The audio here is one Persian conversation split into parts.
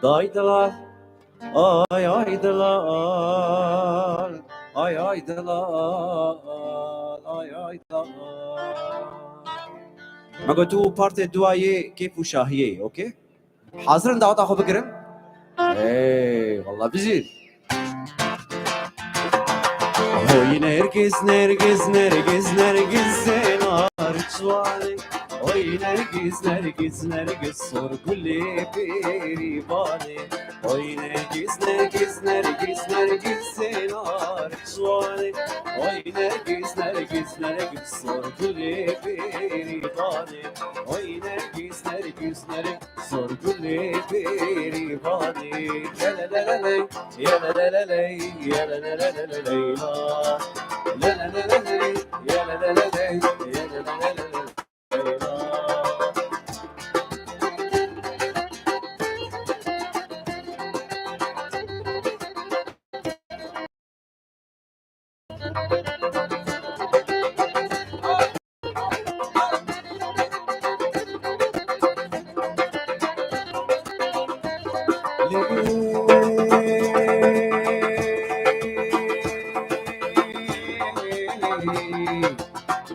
Daydılar, ay aydılar, ay aydılar, ay aydılar. ما قلتوا بارت الدعائية كيف وشاهية اوكي؟ حاضرين دعوة اخو بكرم؟ ايه والله بزيد. Oy nergiz nergiz nergiz nergiz zenar çuani. Oy nergiz nergiz nergiz sorguli perivane. Oy nergiz nergiz nergiz nergiz zenar çuani. Oy nergiz nergiz nergiz sorguli perivane. Oy nergiz nergiz nergiz sorguli perivane. La la la la ya la la la la ya la la la la la. La la la la la, ya la la la la, ya la la la la.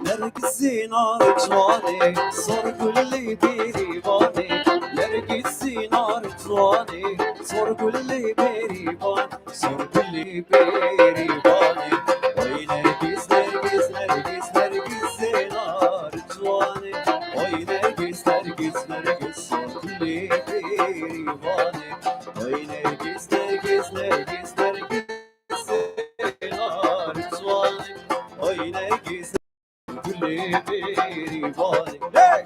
Nergisin arzuane, sor kulli perivane. Nergisin arzuane, sor kulli perivan, sor kulli perivane. Oy nergis nergis nergis nergisin arzuane. Oy nergis nergis nergis sor kulli perivane. Oy nergis nergis nergis nergisin arzuane. Oy nergis kulli perivane. Hey!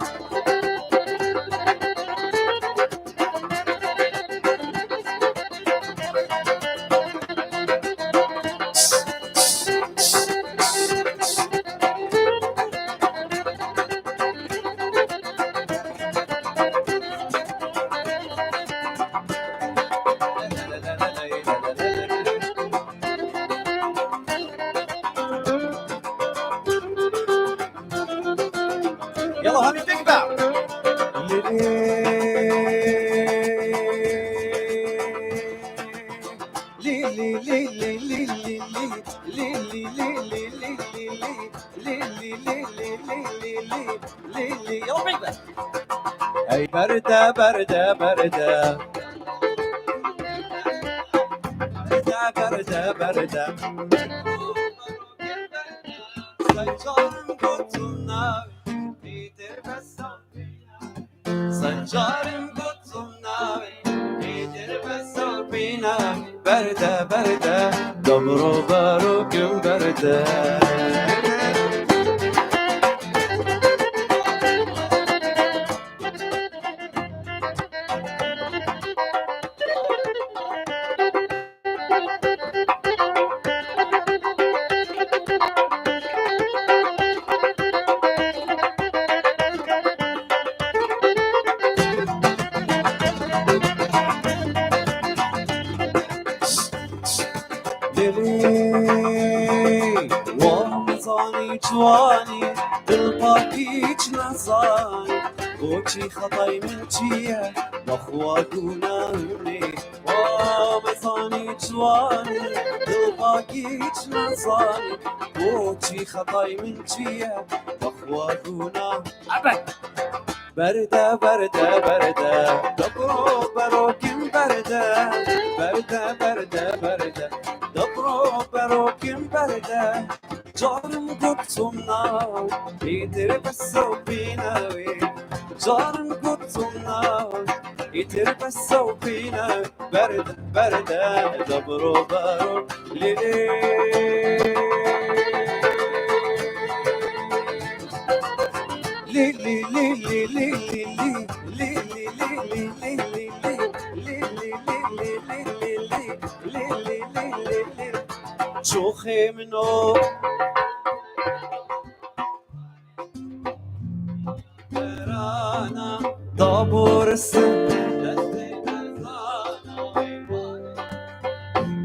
يلا هاني تكبر. اي بردة بردة بردة بردة بردة Sancarım kutumla bitir besafina. Sancarım kutumla bitir besafina. Berde berde dobro baro gün berde. وامزاني جواني بالباكيج نزاني وشي خطاي من جيه واخواتنا هني وامزاني جواني بالباكيج نزاني وشي خطاي من جيه واخواتنا ابد برده برده برده دبرو برو كم برده برده برده برده دبرو برو كم برده جارم قطمنا يتر بسو بينا جارم قطمنا يتر بسو بينا برده برده دبرو برو لي لي لي لي لي لي لي لي شوخي منو برانا دابور السن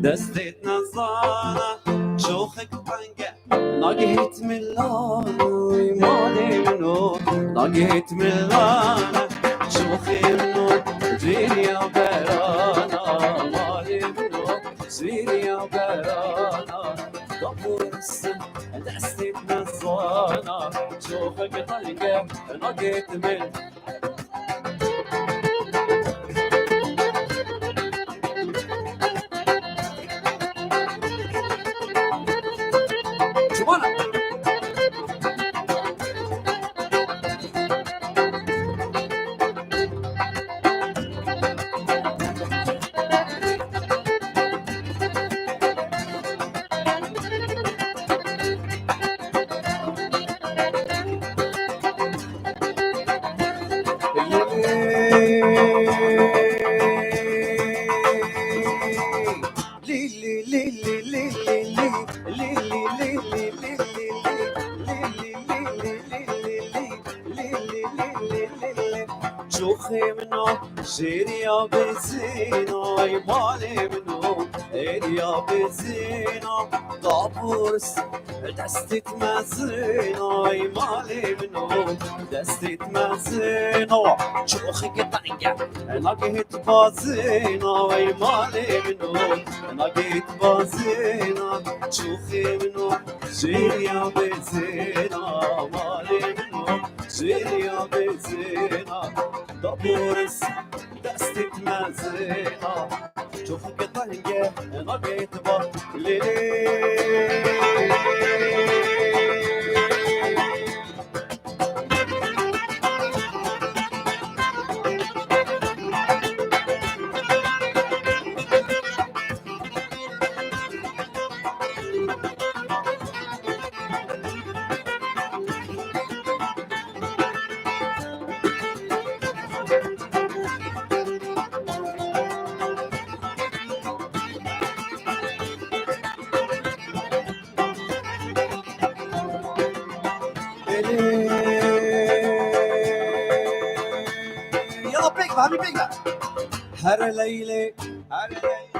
دستت نزانا شوخك طنقة ناقهت ملانا مالي منو ناقهت ملانا شوخي منو زيريا برانا مالي منو زيريا برانا دبور السن دستي نزوانا شوفك طلقة نقيت من شبانا شوخي منو شيري يا بزينو يمالي منو ايدي يا بزينو طابورس دستي تمازينو يمالي منو دستي تمازينو شوخي قطعية نقيت بازينو يمالي منو نقيت بازينو شوخي منو شيري يا بزينو مالي منو شيري يا بزينو دبورس دستك مازينة شوفك طلقة نقيت بليلي يلا بيك فهمي بيك هر ليلة هر ليلة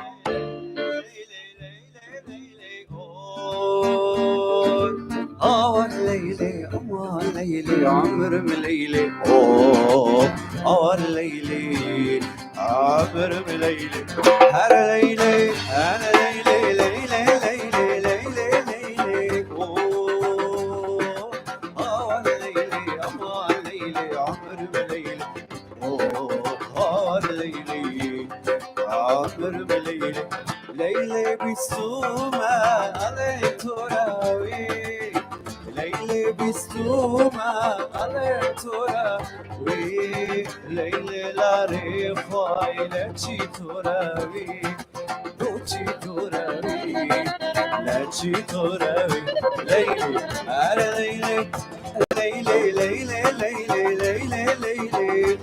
أوه ليلة أمه ليلة عمر مليلة أوه ليلة عمر مليلة هر ليلة هر ليلة ليلة ليلة ليلة ليلة أوه ليلة أمه ليلة عمر مليلة ليلي عمر بليلي ليلي بسومة علي تراوي ليلي بسومة علي تراوي ليلي لا ريخاي لا تشي تراوي دوتشي تراوي لا تشي تراوي ليلي على ليلي ليلي ليلي ليلي ليلي ليلي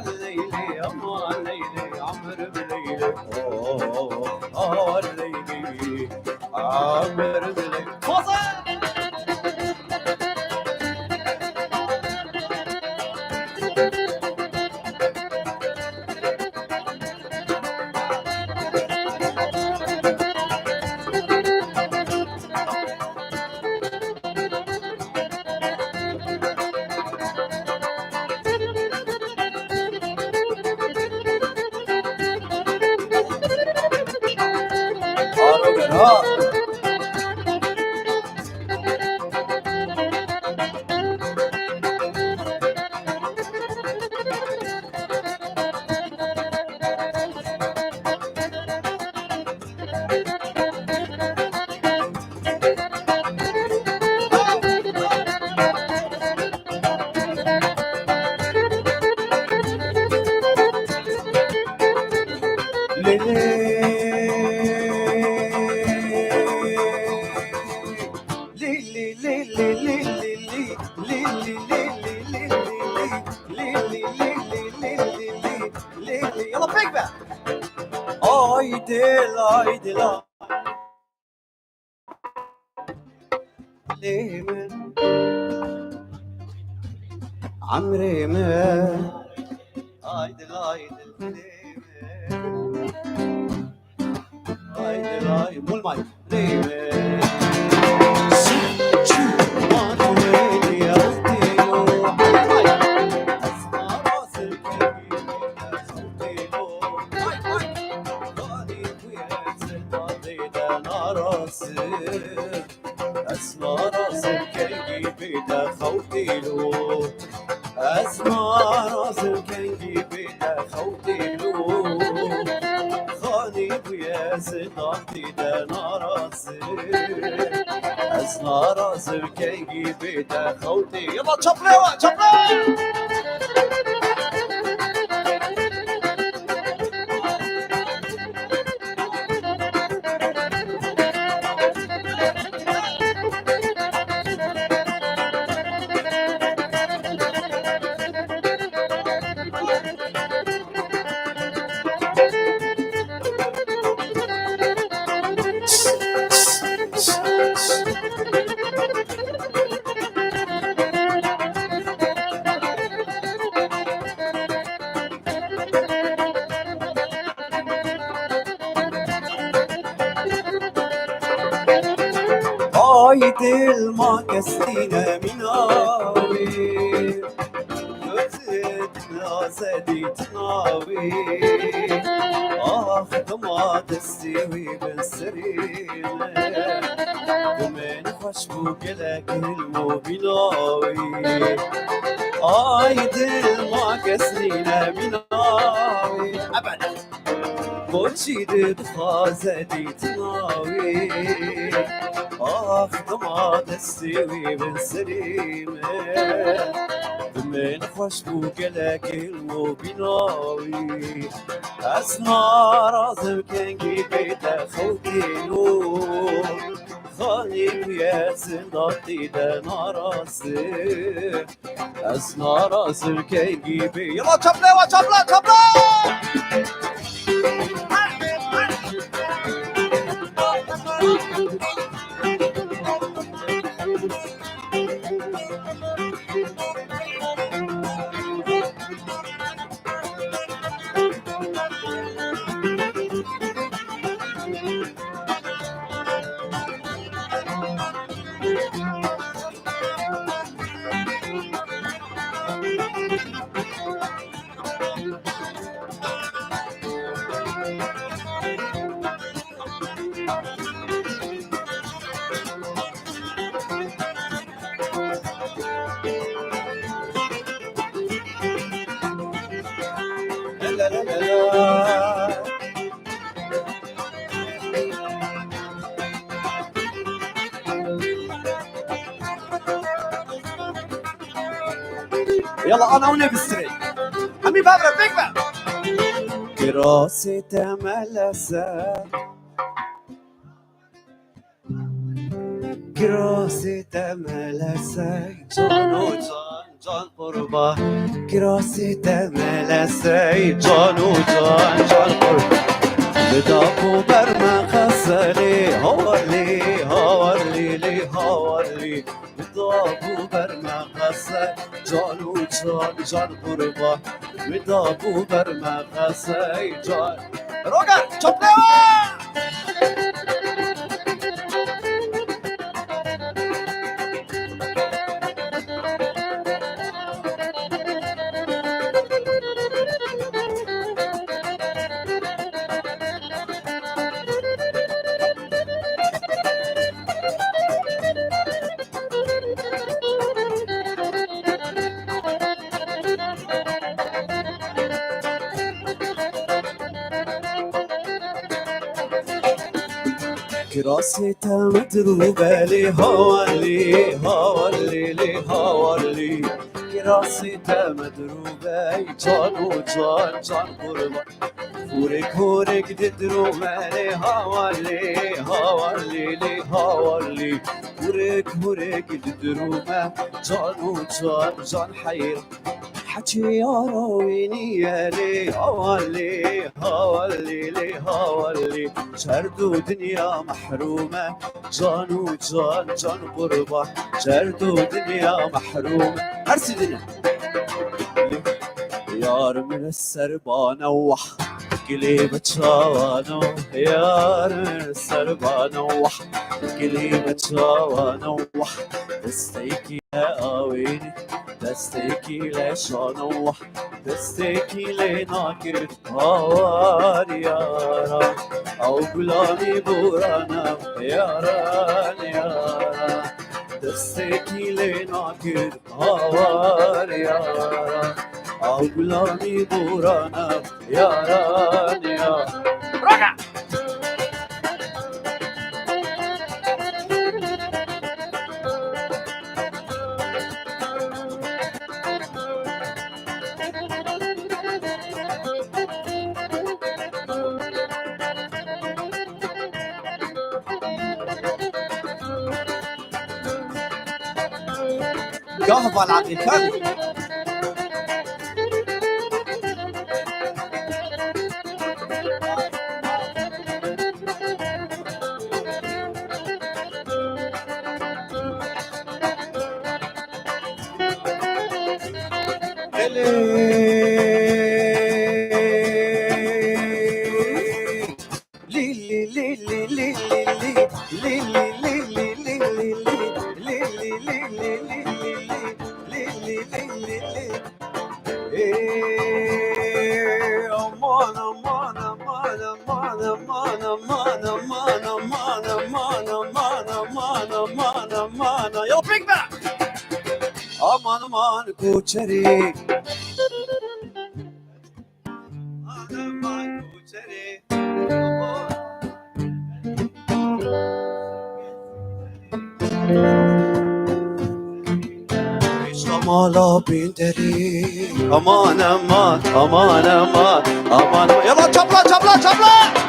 الليلي أما الليلي عمر بليلي الليلي عمر بليلي يلا بيك بقى ايدي لا ليمن عمري ما ايدي مو المايك ليمن شو ما تريد يا اختي اسمع راسك نارازم کنگی بیده خوتی لو خانی بوی زداتی ده نارازم از نارازم کنگی بیده خوتی یلا چپلیوه چپلیوه Ay dilma kesline minavi Gözet nazedit navi Ah dama destivi ben serime Dömen hoş bu gelek ilmu binavi Ay dilma kesline minavi Abana Koçide khazedit navi آخ دما دستی بن سریمه من خوش بو گلگل و بیناوی از نارازم کنگی بیده خوکینو خانی بیه زنداتی ده نارازم از نارازم کنگی بی یلا چپله و چپله چپله يلا انا ونبستري حمي بابرة بيكبر كراسي تملسة كراسي تملسة جان وجان جان قربة كراسي تملسة جان وجان جان قربة بدابو برما خسلي هورلي هورلي لي هورلي بدابو برما خسلي جان وجان جان قربة بدابو برما خسلي جان روغر چپلیوه كراسي مدروبة لي هوالي هوالي لي هوالي كراسي مدروبة جان وجان جان قربة فورك فورك تدروبة لي هوالي هوالي لي هوالي فورك فورك تدروبة جان وجان جان حير حكي يا رويني يا لي هوالي هوالي لي هوالي شردو دنيا محرومة جان وجان جان قربة شردو دنيا محرومة هرسي دنيا يار من السربانة وح قليبة شاوانو يار من السربانة وح قليبة شاوانو وح دستيكي يا آويني دستيكي لشانو دستيكي لناكر هوار يارا أو غلامي بورانا ياران يارا دستکی لینا کرد هاوار یاران آو گلامی بورانم یاران یاران قهوة العقل كامل يلا bring back aman aman koçeri aman koçeri İslamala binderi aman aman aman aman aman yalla çapla çapla çapla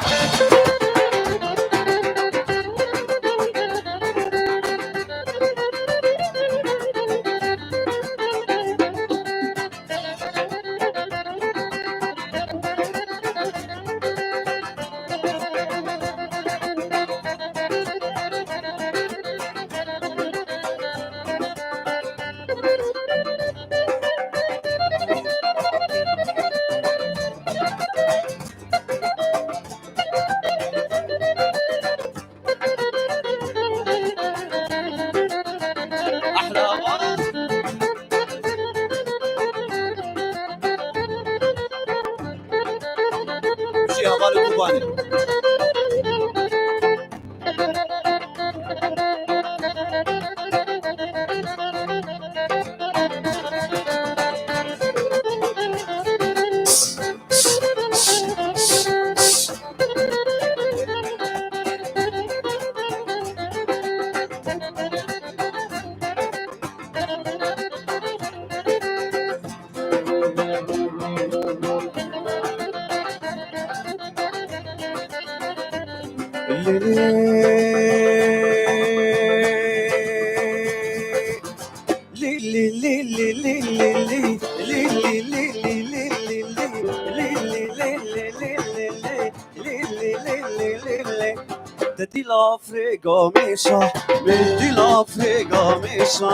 تدي l'Africa ميشا من دي l'Africa ميشا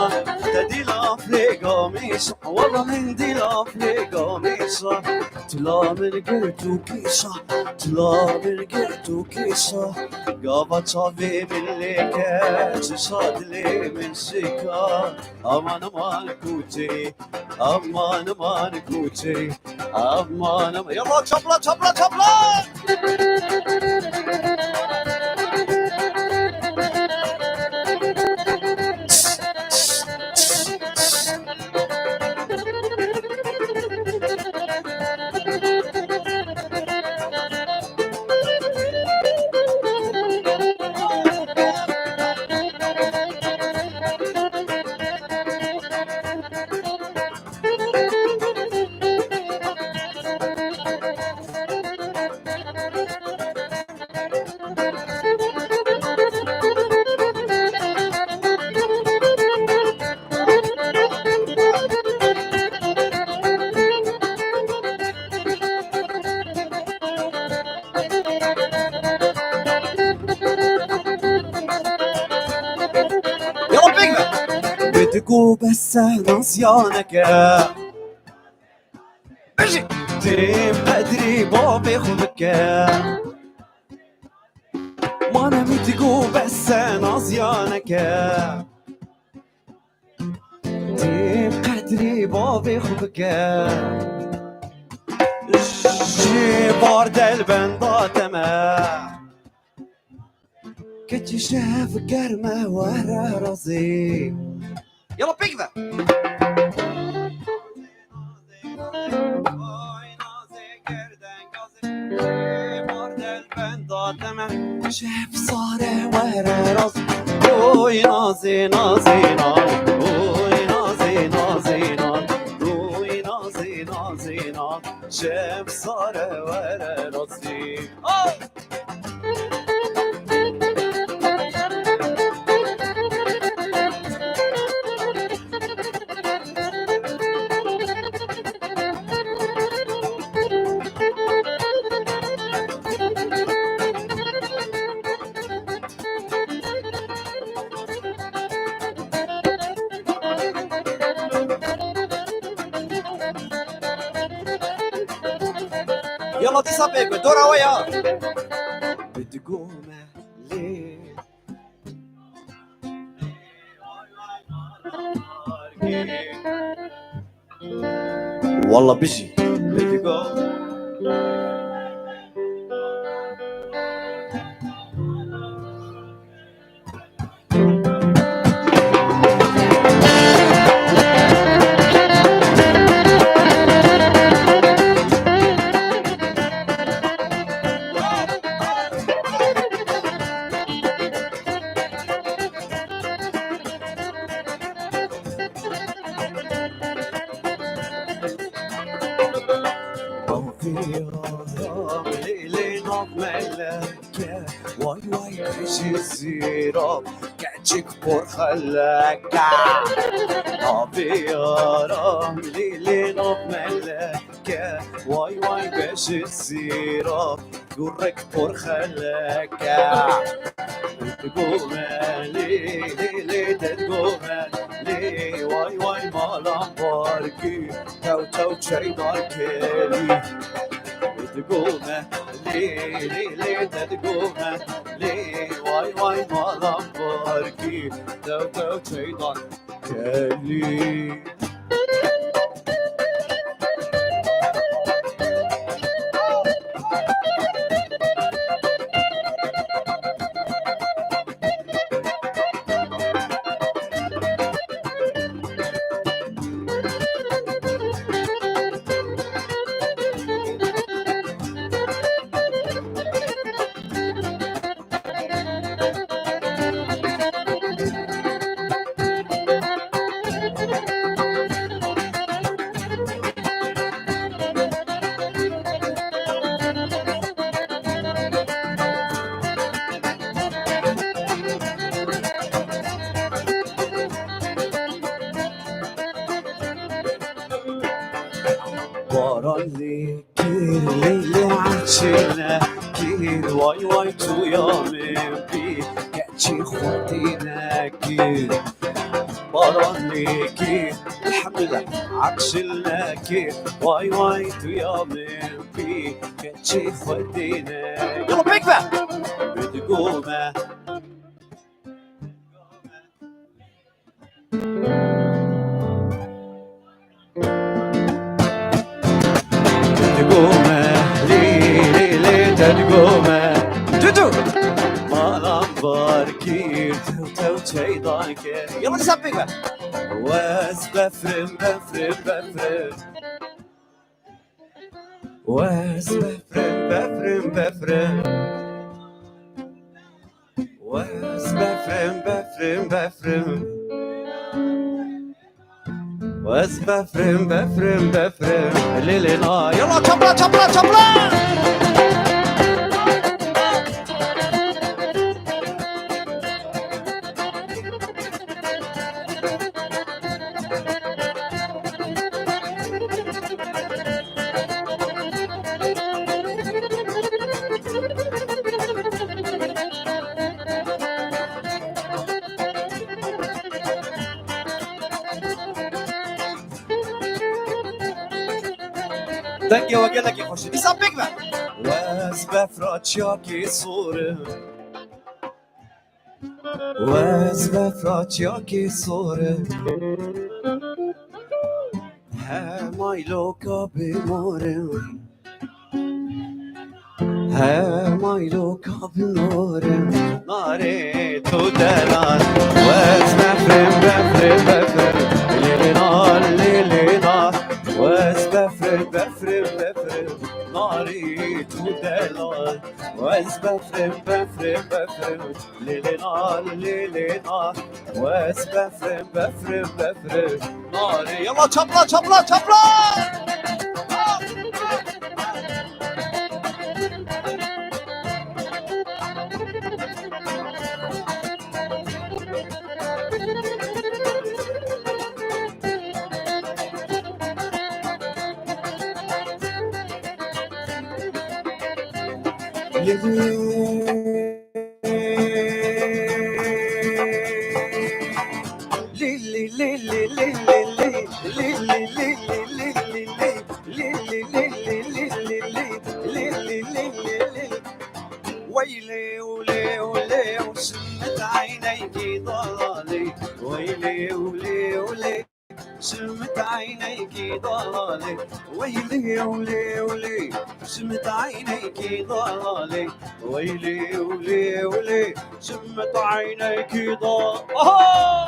تدي l'Africa ميشا والله من دي l'Africa ميشا تلا من قرتو كيشا تلا من قرتو كيشا قابا تصافي من ليكات شاد لي من شكا امان امان كوتري امان امان كوتري امان امان يلا تشبلا تشبلا تشبلا بدكو بس نصيانك اجي تريم ادري بابي خذك ما انا بدكو بس نصيانك تريم قدري بابي خذك جي بارد البندات ما كت شاف كرمة ورا راسي يلا بيكذا شاف صار ورا راسي روي نازي نازي نازي روي نازي نازي نازي روي نازي نازي نازي شاف صار ورا راسي يلا تصبق دورة ويا بتقوم ليه والله بشي بتقوم واي واي ايش الزيرو كاتشك بور خلاك ابيارام ليلي نوب ملاك واي واي باش الزيرو يورك بور خلاك تقوم لي لي تقوم لي واي واي مالا باركي تو تو تشي داركي تقوم لي لي تقوم لي واي واي مالا باركي تو تو تشي داركي بارالي كير ليلي عشنا كير واي واي تو يومين بي كاتشي خوتينا كير بارالي كير الحمد لله عشنا كير واي واي تو يومين بي كاتشي خوتينا يلا بيكفى بتقومه تقومه جدو ما باركير تو تشي ضايكه يلا نسبق واز بفرم بفرم بفرم واز بفرم بفرم بفرم واز بفرم بفرم بفرم واز بفرم بفرم بفرم ليلنا يلا تشبلا تشبلا تشبلا دنگه و گلگی خوشی نیستم بگم وز بفرات یاکی سوره وز بفرات یاکی سوره همای لوکا بماره مايلو كابنورم ناري تودلان واسبفرم بفرم بفرم ليلنا ليلنا واسبفرم بفرم بفرم ناري تودلان واسبفرم بفرم بفرم ليلنا ليلنا واسبفرم بفرم بفرم ناري يلا çapla çapla çapla ويلي ولي ولي وسمت عينيكي ضلالي ويلي ولي ولي سمت عينيكي ضلالي ويلي ولي ولي سمت عينيكي ضلالي ويلي ولي ولي سمت عينيكي ضلالي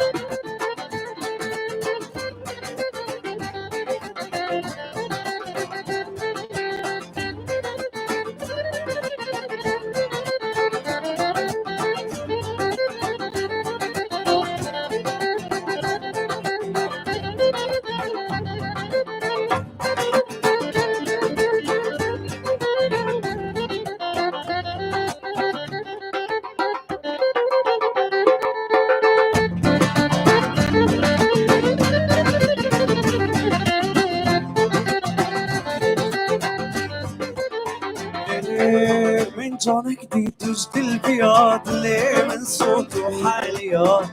من جانك دي تجد البياض ليه من صوت وحاليات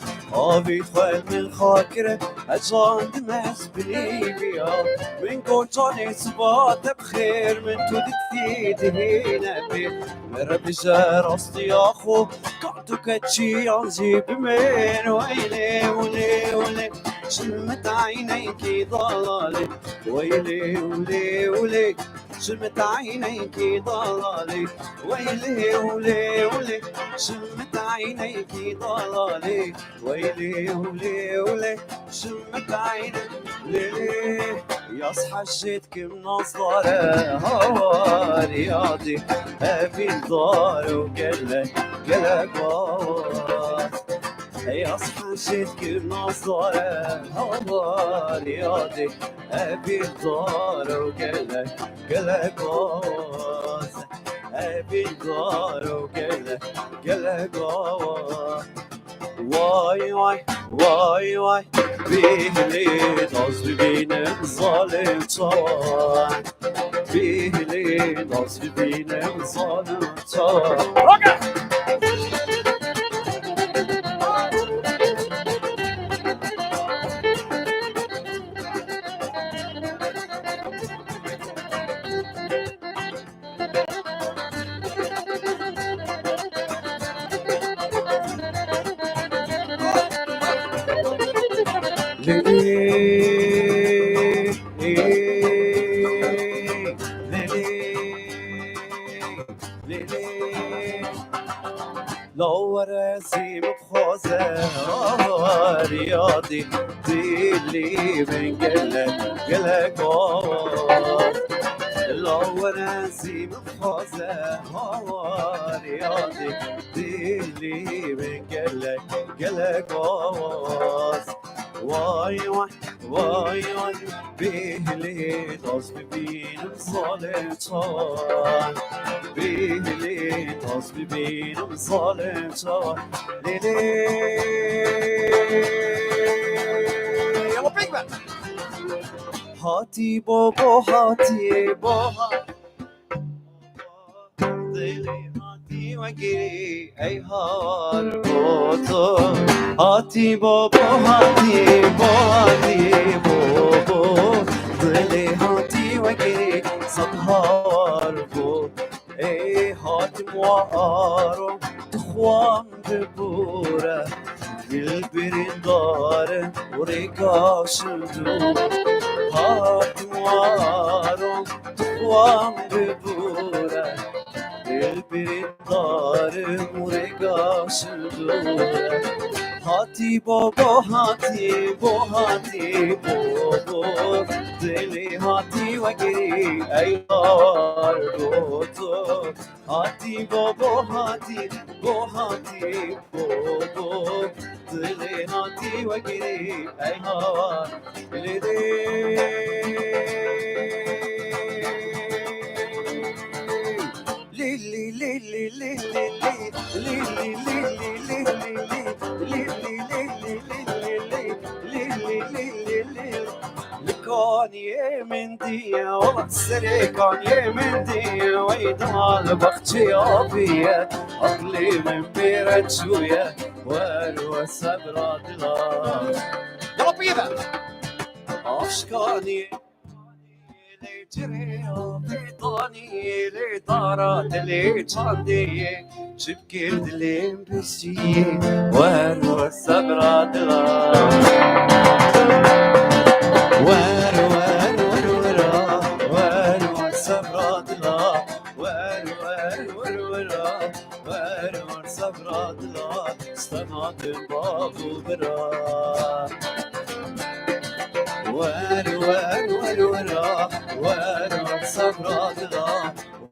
بيدخل من خاكرة أجان دمس بنيبيا من قول جاني سبات بخير من تودتي دهينا بي من رب جار أصلي أخو قعدو كتشي عنزي بمين ويلي ولي ولي شمت عينيكي ضلالي ويلي ولي ولي شمت عينيكي ضلالي ويلي ولي ولي شمت عينيكي ضلالي ويلي ولي ولي شمت عينيكي ليلي يصحى الشتك منظرة هوا رياضي أبي الدار وقلك قلك يصحى الشتك منظرة هوا رياضي أبي الدار وقلك قلك أبي الدار وقلك واي واي واي واي بيهلي ضاز بينم ظالم طوان بيهلي ضاز بينم ظالم طوان لو راسي بخوزة رياضي ديلي من قلك لو راسي بخوزة رياضي ديلي من قلك واي واي واي واي بيهلي تصبي بين ظالم بيهلي تصبي بين ظالم ليلي يلا بيك هاتي بابا هاتي بابا هاتي وقري اي هاربوتو هاتي بابا هاتي بابا ضلي هاتي وقري صد هاربو اي هاتي موارو تخوان ببورة البرندار وريكا شدو هاتي موارو تخوان ببورة البردارم ورقاش الدورة هاتي بابا هاتي بو هاتي بابا دلي هاتي وقري ايار دوتو هاتي بابا هاتي بو هاتي بابا دلي هاتي وقري ايار لكون يمندي والله السري كون يمندي ويدمال بختي أبية أطلي من بيرت شوية والو سبرا دلا يلا بيبا أشكاني لجري بيضاني لدارات اللي تشاندي شبكي دلي بشي والو سبرا دلا وارو وارو وارو وارو وارو سبرات لا وارو وارو وارو وارو وارو سبرات لا استناد البابو برا وارو وارو وارو وارو وارو سبرات لا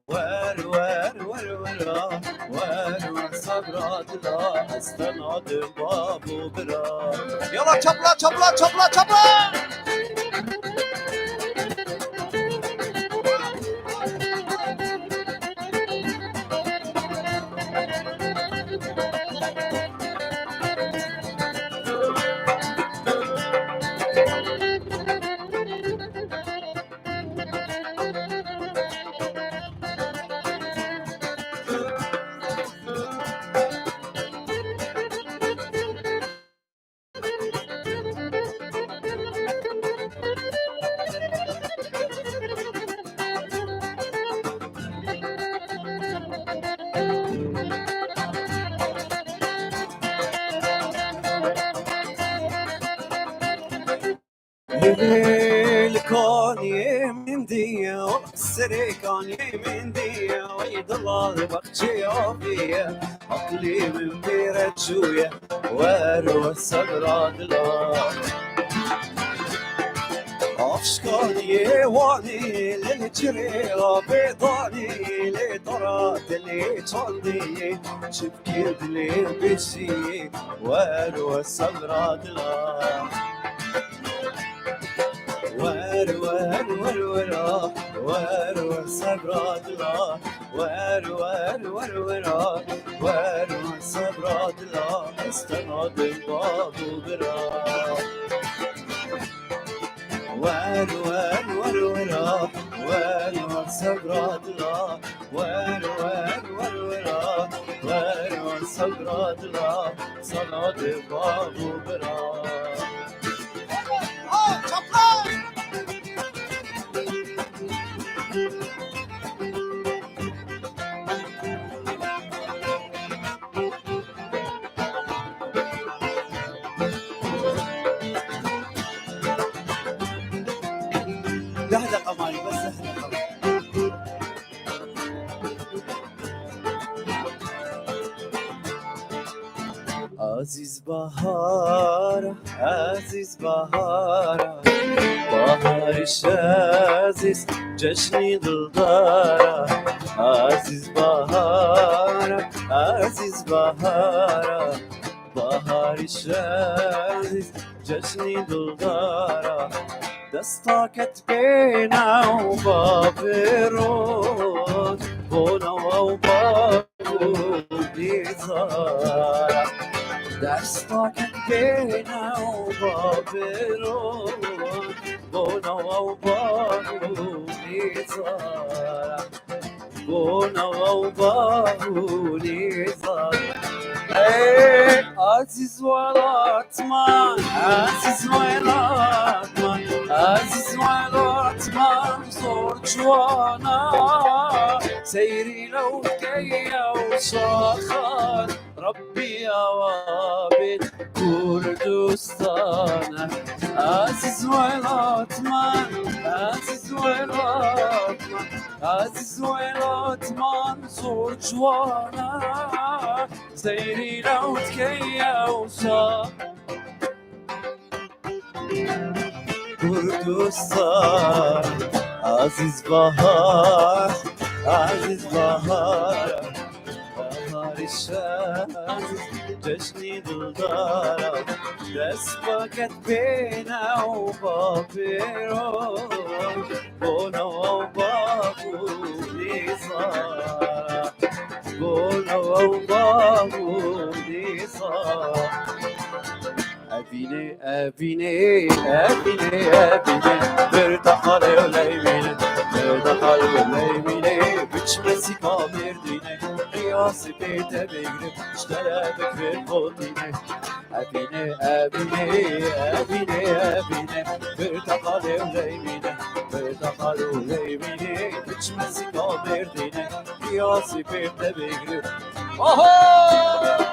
وارو وارو وارو وارو وارو سبرات لا استناد البابو برا يلا تشبلا تشبلا تشبلا تشبلا الكون يمندي السري كون يمندي ويضل بختي أبية عقلي من بيرت شوية وارو السبرا دلا أفشكاني واني للجري بيضاني لدرات اللي تشاندي شبكي دلي بشي وارو السبرا دلا وارو وارو وارو وارو وارو سبرات لا وارو وارو وارو وارو وارو سبرات لا استناد البابو برا وارو وارو وارو وارو وارو سبرات لا وارو وارو وارو وارو وارو سبرات لا استناد البابو برا لحظة قمري بس لحظة قمري عزيز بهارة عزيز بهارة بهارش عزيز جشني دلدارة عزيز بهارة عزيز بهارة بهارش عزيز جشني دلدارة دستاكت بينا وبابرون بونا وبابو بيزارة دستاكت بينا وبابرون بونا وبابو بيزارة بونا وبابو بيزارة عزيز والاتمان عزيز والاتمان عزيز والاتمان صور جوانا سيري لو كيا وشاخان ربي اوابد كردستان عزيز والاتمان عزيز والاتمان عزیز و الات منصور جوانا سيري لو تكيا وصا كردستان عزيز بهار عزيز بهار بهار الشمس جشني دلدارك بس باكت بينا وبابيرو بونا وبابو نيزار بونا وبابو نيزار أبيني أبيني أبيني أبيني برتقال وليميني برتقال وليميني بتشمسي كاميرديني قياسي بيت بيجري اشترى بكر بوطيني أبيني أبيني أبيني أبيني برتقال وليميني برتقال وليميني بتشمسي كاميرديني قياسي بيت بيجري أوه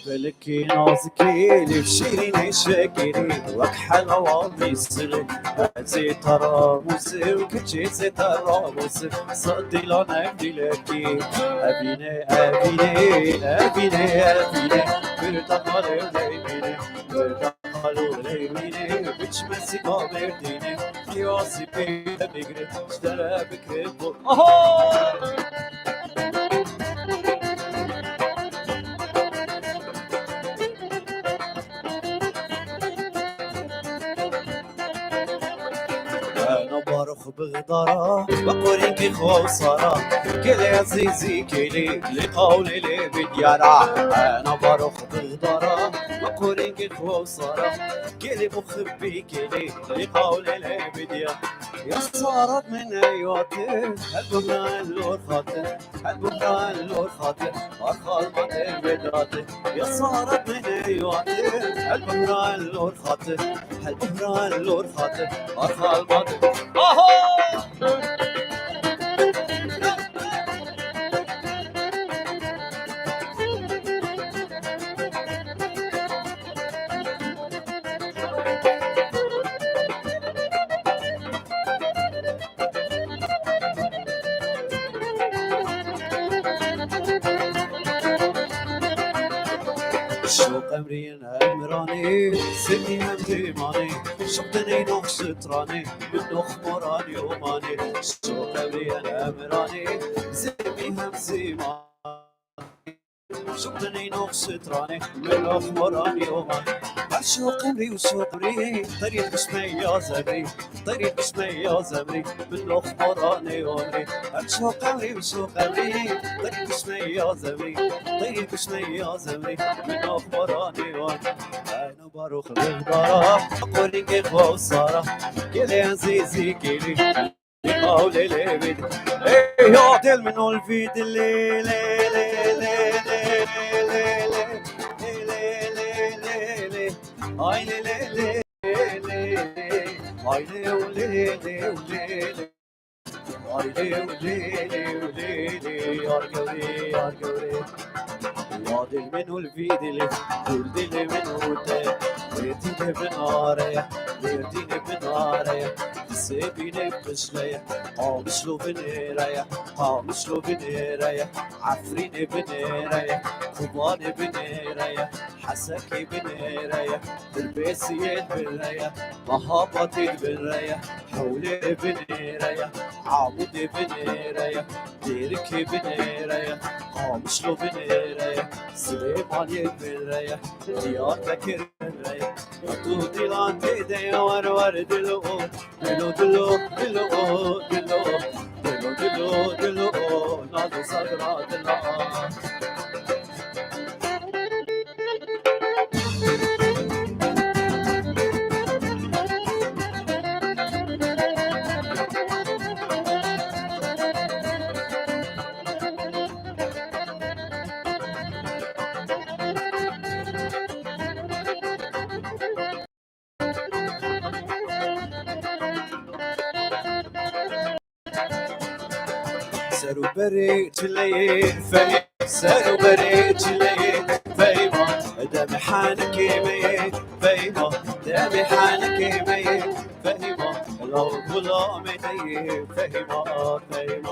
لكي نازكي لفشيرين شاكري وكحل واميسري هاتي تراموسي وكتشي تراموسي صدي لنا بلكي أبيني أبيني أبيني أبيني برتقال وليميني برتقال وليميني بتشمسي كاميرديني قياسي بيت بيجري اشترى بكريبو بارخ بغدارة بقوريكي خوصرة كلي عزيزي كلي لقولي لي بديارة أنا بارخ بغدارة بقوريكي خوصرة كلي مخبي كلي لقولي لي بديارة يا صارت من أيواتي حبنا اللور خاطر حبنا اللور خاطر أرخال ماتي بداتي يا صارت من أيواتي حبنا اللور خاطر حبنا اللور خاطر أرخال ماتي شوق أمرين أمراني سني هم ديماني شقتني نقش تراني من نخمراني وماني شوق أمرين أمراني زمي هم زيماني شقتني نقش تراني من نخمراني وماني شوق أمري وشوق أمري طريق بشمي يا زمري طريق بشمي يا زمري من نخمراني ومري شوق أمري وشوق أمري طريق بشمي يا زمري طريق بشمي يا زمري من أخبراني ومري أنا باروخ بغدارة قولينكي خوصارة كلي عزيزي كلي قولي لي بدي إيه يا دل منو الفيد اللي لي لي لي لي لي لي هاي لي لي لي هاي لي ولي لي ولي لي هاي لي ولي لي ولي لي أرجوري أرجوري وادل منو الفيدلي ولدلي منو تاي ويرتيني بناريا ويرتيني بناريا سيبيني بشليا قامشلو بنيريا قامشلو بنيريا عفريني بنيريا كوباني بنيريا حسكي بنيريا تلبسيت بنيريا مهابطي بنيريا حولي بنيريا عمودي بنيريا ديركي بنيريا قامشلو بنيريا سليماني بنيريا ديار بكر بنيريا طودي لان تيدي ور دلو دلو دلو دلو دلو دلو دلو دلو نادو صدرات الله سرو بريت لي فهيم سرو بريت لي فهيم دم حانك مي فهيم دم حانك مي فهيم لو غلام دي فهيم فهيم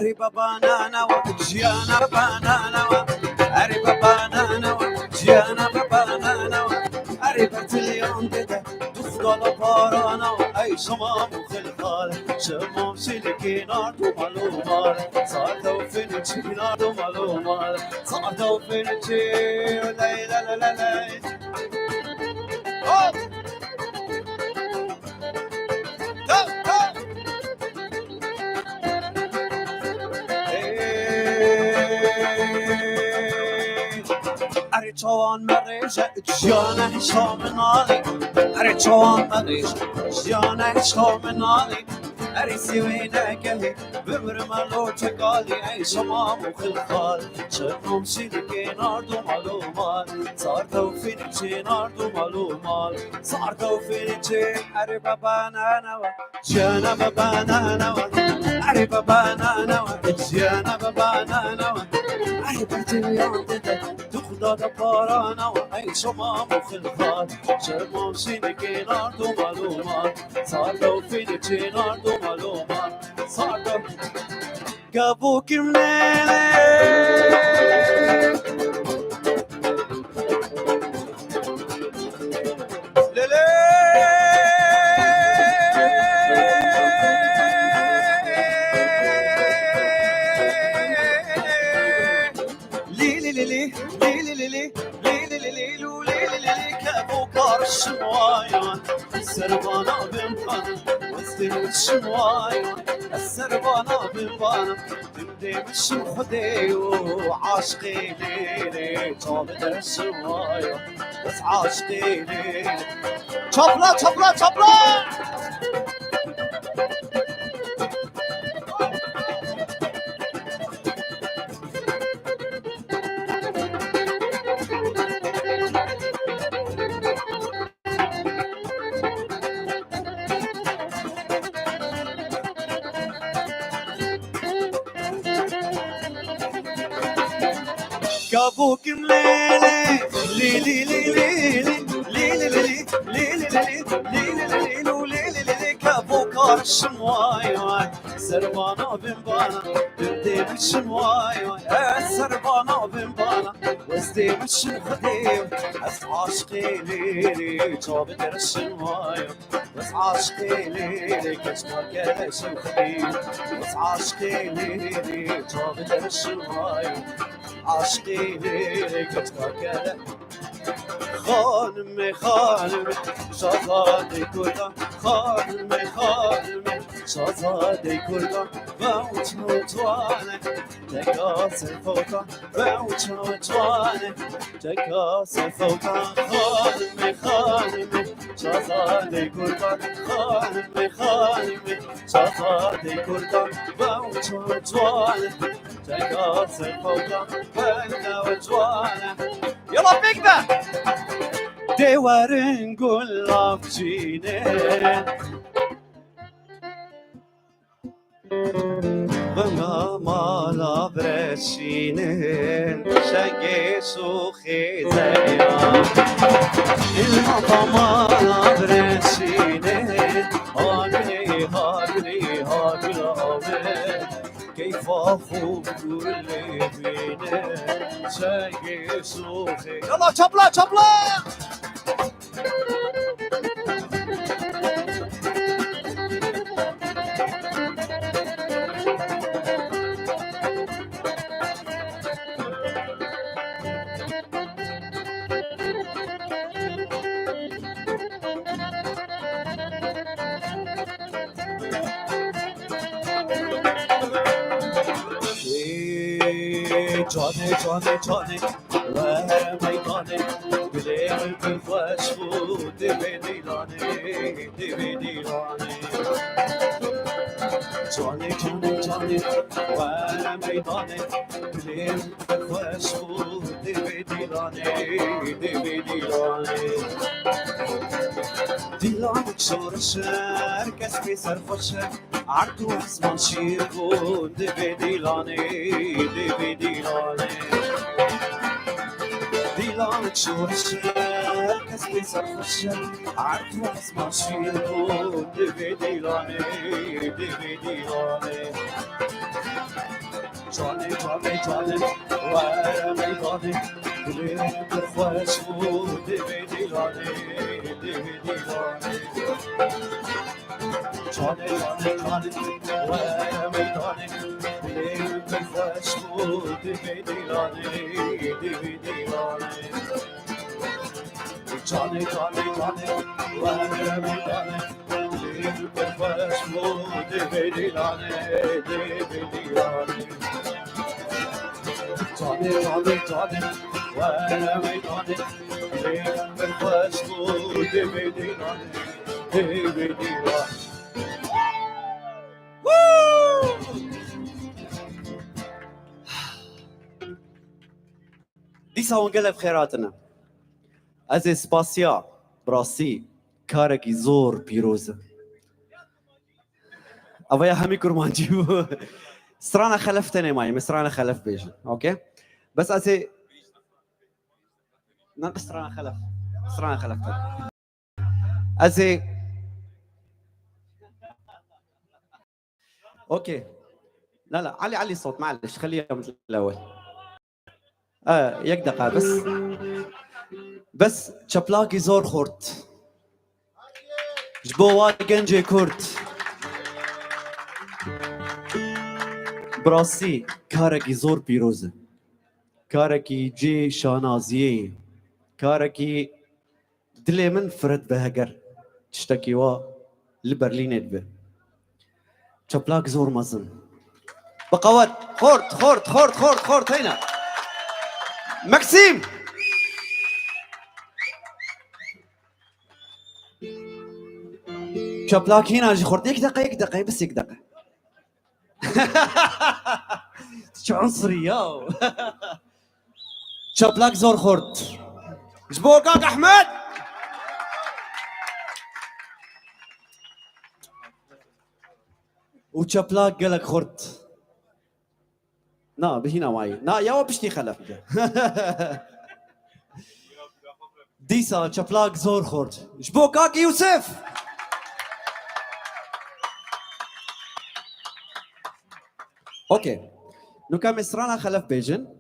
أريبا بانانا وجيانا بانانا أريبا بانانا وجيانا بانانا أريبا اليوم ددا تفضل بارانا أي شمام وخلقال شمام شلكي نار ومالومال صارتو فينتشي نار ومالومال صارتو فينتشي لا لا لا لا لا أري جوان مريجة جيانا هشام نالي أري جوان مريجة جيانا هشام نالي أري سوينا قلي بمرملو تقالي أي شمام وخلقال شرنم شيدكي ناردو مالومال صارتو فينيتشي ناردو مالومال صارتو فينيتشي أري بابانا نوا جيانا بابانا نوا أري بابانا نوا جيانا بابانا نوا أري برتليان ددا تخدى بارانا وأي شمام وخلقال شرمام شينكي ناردو مالومال صارتو فينيتشي ناردو مالومال صارتو قابوك منيلي السربانة بمبانا وزدين الشموايا السربانة بمبانا تمدي بالشمخدي وعاشقي ليلي طابت الشموايا بس عاشقي ليلي شبلا شبلا شبلا كابوك مليلي ليلي ليلي ليلي ليلي ليلي ليلي ليلي كابوك الشمواي سربانا بمبانا بدي بالشمواي سربانا بمبانا وزدي بالشمخدي بس عاشقي ليلي جابت الشمواي بس عاشقي ليلي كشمار كلا شمخدي بس عاشقي ليلي جابت الشمواي عاشقي ليك تفكر خانمي خانمي شازادي كلها خانمي خانمي شازادي كلها بوش وجوانه تكاس فوقا بوش وجوانه تكاس فوقا خانمي خانمي شازادي كلها خانمي خانمي شازادي كلها بوش وجوانه تكاس فوقا بنا وجوانه يلا بيكدا دیوارن گلاب چینه بنا مالا برشینه شنگ شوخی زیان الماما مالا برشینه هاگلی هاگلی هاگل آمه کیفا خوب گلی بینه شنگ شوخی یلا چپلا چپلا جاني جاني جاني وهر ميداني بليل بالفواش فود دبيدي لاني دبيدي لاني جاني جاني جاني وهر ميداني بليل بالفواش فود دبيدي لاني دبيدي لاني ديلانك شور الشهر كسبي صرف الشهر عرضو اسمان شيربو دبي ديلاني دبي ديلاني ديلانك شور الشهر كسبي صرف الشهر عرضو اسمان شيربو دبي ديلاني دبي ديلاني جاني جاني جاني وارمي جاني بلين برخوش دبي ديلاني دبي ديلاني جاني جاني جاني وارمي جاني بلين برخوش دبي ديلاني دبي ديلاني جاني جاني جاني وارمي جاني بلين برخوش دبي ديلاني دبي ديلاني جاني جاني جاني وانا ميداني لين بالفاش دبي ديلاني دبي ديلاني ديسا ونقلب خيراتنا ازي سباسيا براسي كاركي زور بيروزة ابايا همي كرمانجيو سرانا خلفتني ماي مسرانا خلف بيجن اوكي بس ازي نان سرانا خلف ازي اوكي لا علي الصوت معلش خليها مثل الاول يك دقيقة بس شبلاكي زور خورت جبوا جنجي كورت براسي كاركي زور بيروزة كاركي جي شانازيه كاركي دلي من فرد بهجر تشتكي وا لبرلين ادبه شبلاك زور مزن بقوات خورت هنا مكسيم شبلاك هنا جي خورت يك دقيقة بس يك دقيقة شو عنصري ياو شبلاك زور خورت جبوك احمد وشبلاك قالك خورت نا بهنا معي نا يا بشتي خلف ديسا شبلاك زور خورت جبوك يوسف اوكي نو كان مسرانا خلف بيجن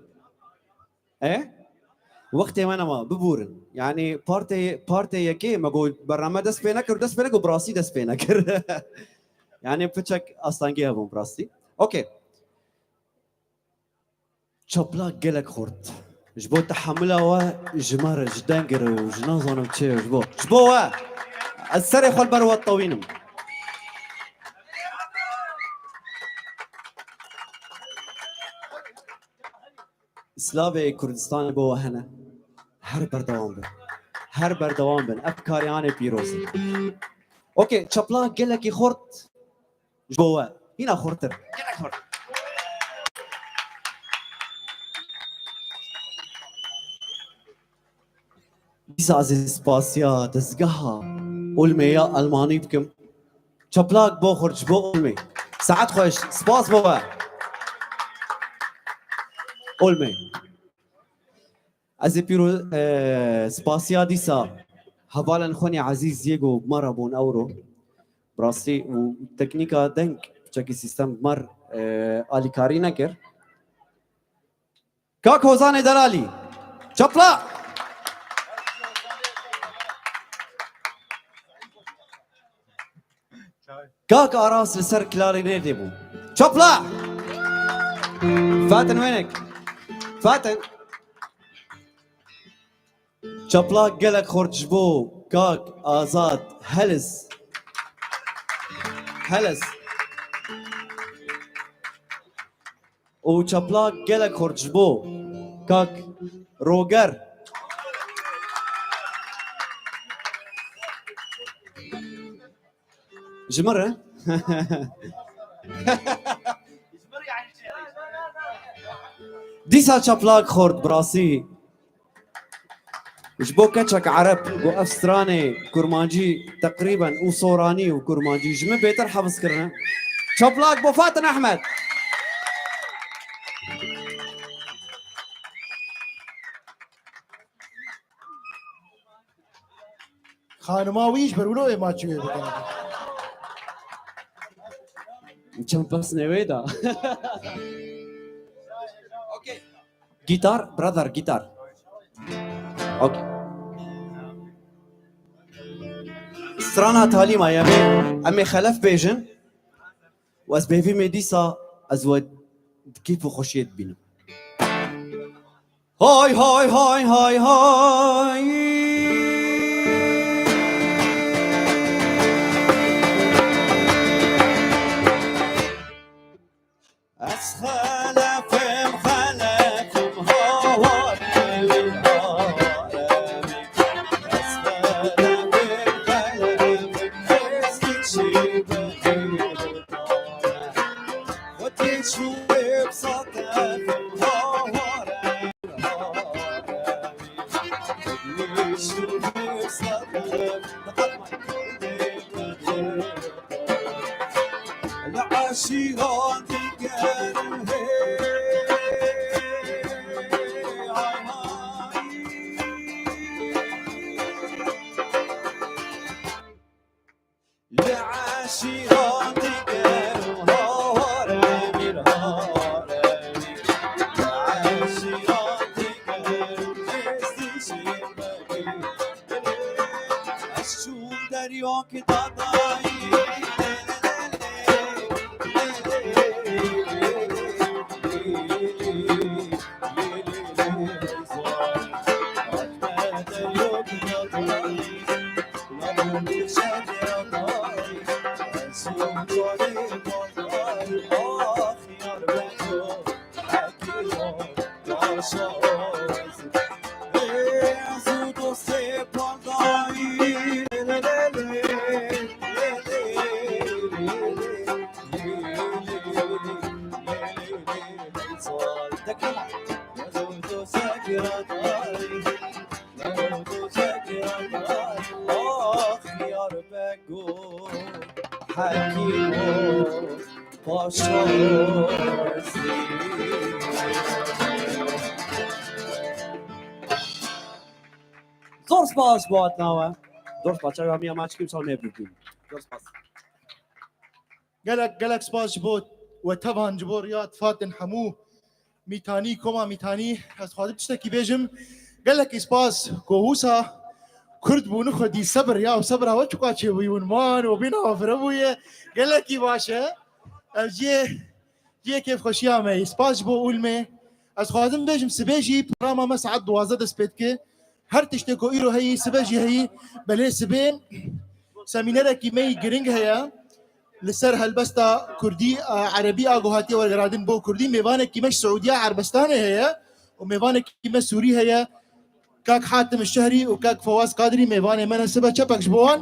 ايه وقتي وانا ما ببورن يعني بارتي يكي ما قول برنامج دس بينك وبراسي دس بينك يعني بتشك اصلا جيها بون براسي اوكي شبلاك قلك خورت جبو تحملها وجمار جدانجر وجنازون وتشي جبو السري خل بروا الطوينم سلافي كردستان بو هنا هر بردوام بن افكار يعني بيروزي اوكي شبلاك قالك خورت جبوا هنا خورتر زازي سباسيا تزقها أولمي يا ألماني بكم شبلاك بو خرج بو أولمي ساعات خوش سباس بو أولمي أزي بيرو سباسيا ديسا هبالا خوني عزيز يجو بمرة بون أورو براسي وتكنيكا دنك بشكل سيستم مر آلي كارينا كر كاك هوزاني دلالي شبلاك كاك اراس لسر كلارينيت يبو شبلا فاتن وينك فاتن شبلا قالك خرج بو كاك ازاد هلس وشابلاك جالك خرجبو كاك روجر جمرة ديسا شابلاك خورد براسي جبو كاتشك عرب وافستراني كرمانجي تقريبا وصوراني وكرمانجي جمع بيتر حافظ كرنا شابلاك بو فاتن احمد خانماویش برولو ما چوی بکنه كم بس نويدا اوكي جيتار براذر جيتار اوكي سترانا تالي ما يمي امي خلف بيجن واس بيفي ميديسا ازود كيف خشيت بينو هاي هاي هاي هاي هاي زور سپاس بۆت ناوە زۆر سپاس چاوی ماچکیم ساڵ نێبووین زۆر سپاس گەلک سپاس بۆ و تەوان ji بۆ ڕیاد فاتن هەموو میتانی کۆما میتانی ez xwazim tiştekî bêjim gelekî spas kohûsa Kurd bûnû xwedî sebir ya sebira we çuka çêbûyî wan û bîna firebûye gelekî baş e ev ciyê kêfxweşiya me spas ji bo ûlmê ez xwazim bêjim sibê jî programa me saet 12 dest pê dike her tiştê ku îro heyî sibê jî heyî belê sibên semînerekî me giring heye li ser helbesta Kurdî Erebî agohatiye wergeradin bo Kurdî mêvanekî me ji Siûdiya Erbistanê heye û mêvanekî me Sûrî heye kak Hatim Şehrî û kak Fawaz Kadrî mêvanê me ne sibe çepek ji bo wan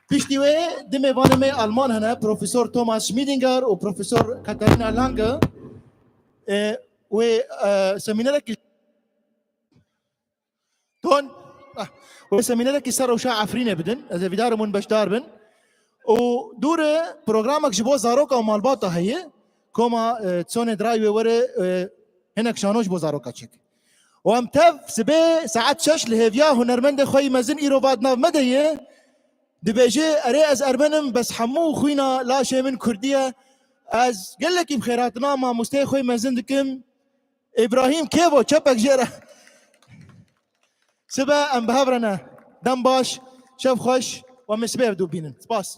piştî wê di mêvanê me Alman hene Profesor Thomas Schmidinger û Profesor Katharina Lange wê semînerekî ton wê semînerekî ser rewşa Efrînê bidin ez ê vîdarê min beşdar bin û dûrê programek ji bo zaroka û malbata heye koma çonê dirayê wê were hinek şano ji bo zaroka çek û em tev sibê saet 6 li hêviya hunermendê xwe yî mezin îro vat nav me de ye dibêje erê ez ermenim bes hemû xwîna laşê min Kurdî ye ez gelekî bi xêratina mamosteyê xwe mezin dikim İbrahim Kevo çepek jê re sibe em bi hev re ne dem baş şev xweş û em ê sibê ev dû bînin spas